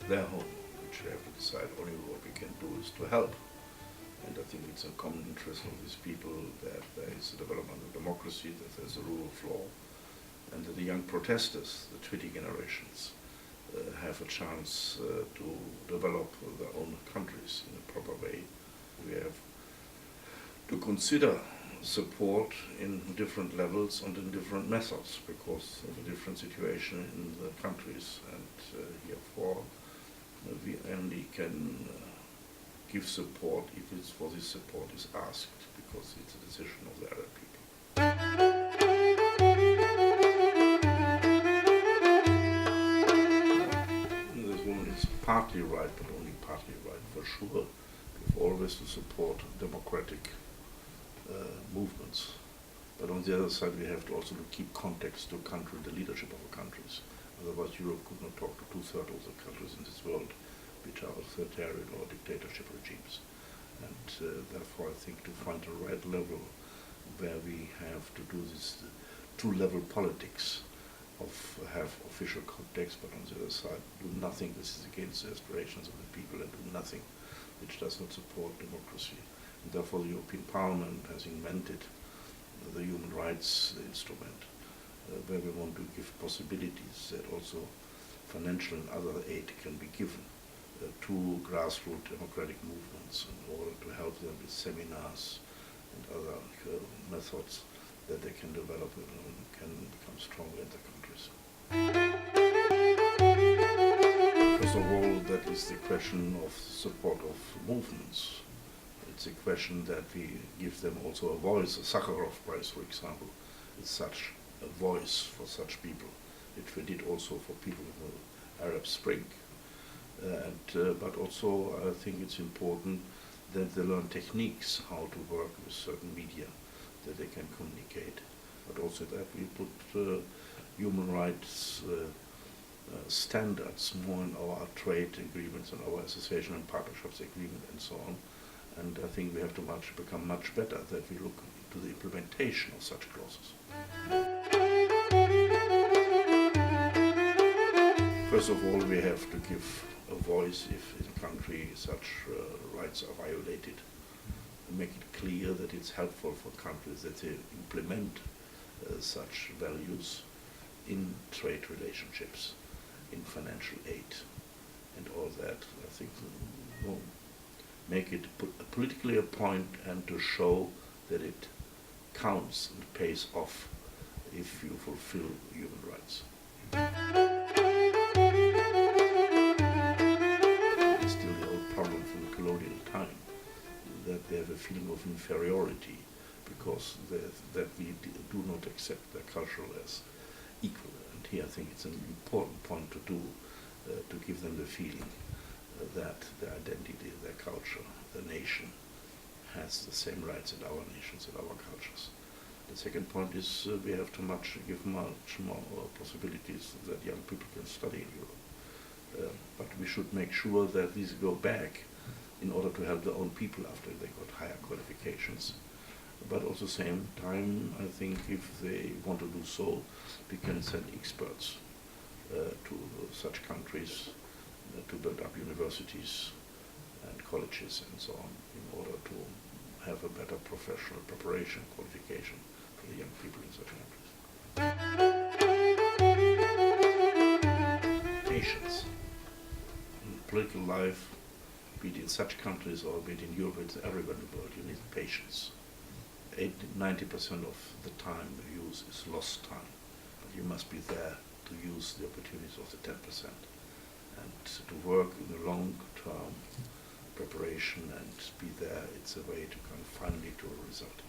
their home, which they have to decide. Only what we can do is to help. And I think it's a common interest of these people that there is a development of democracy, that there's a rule of law, and that the young protesters, the 20 generations, have a chance to develop their own countries in a proper way. We have to consider support in different levels and in different methods because of a different situation in the countries, and therefore we only can give support if it's for this support is asked, because it's a decision of the Arab people. This woman is partly right, but only partly right. For sure, we've always to support democratic movements. But on the other side, we have to also keep context to country, the leadership of the countries. Otherwise, Europe could not talk to two-thirds of the countries in this world, which are authoritarian or dictatorship regimes. And therefore, I think to find the right level where we have to do this two-level politics of have official context, but on the other side, do nothing which is against the aspirations of the people and do nothing which does not support democracy. And therefore, the European Parliament has invented the human rights instrument, where we want to give possibilities that also financial and other aid can be given to grassroots democratic movements in order to help them with seminars and other methods that they can develop and can become stronger in their countries. First of all, that is the question of support of movements. It's a question that we give them also a voice. The Sakharov Prize, for example, is such a voice for such people, which we did also for people in the Arab Spring. But also I think it's important that they learn techniques how to work with certain media, that they can communicate, but also that we put human rights standards more in our trade agreements and our association and partnerships agreement and so on. And I think we have to become much better that we look into the implementation of such clauses. First of all, we have to give a voice if in a country such rights are violated, and make it clear that it's helpful for countries that they implement such values in trade relationships, in financial aid, and all that. I think we'll make it politically a point and to show that it counts and pays off if you fulfill human rights. It's still the old problem from the colonial time, that they have a feeling of inferiority because that we do not accept their culture as equal. And here I think it's an important point to do, to give them the feeling that their identity, their culture, the nation has the same rights as our nations and our cultures. The second point is we have to give much more possibilities that young people can study in Europe. But we should make sure that these go back in order to help their own people after they got higher qualifications. But at the same time, I think if they want to do so, we can send experts to such countries to build up universities and colleges and so on in order to have a better professional preparation, qualification for the young people in such countries. Patience. In political life, be it in such countries or be it in Europe, it's everywhere in the world, you need patience. 90% of the time you use is lost time, but you must be there to use the opportunities of the 10%. And to work in the long-term preparation and be there, it's a way to come finally to a result.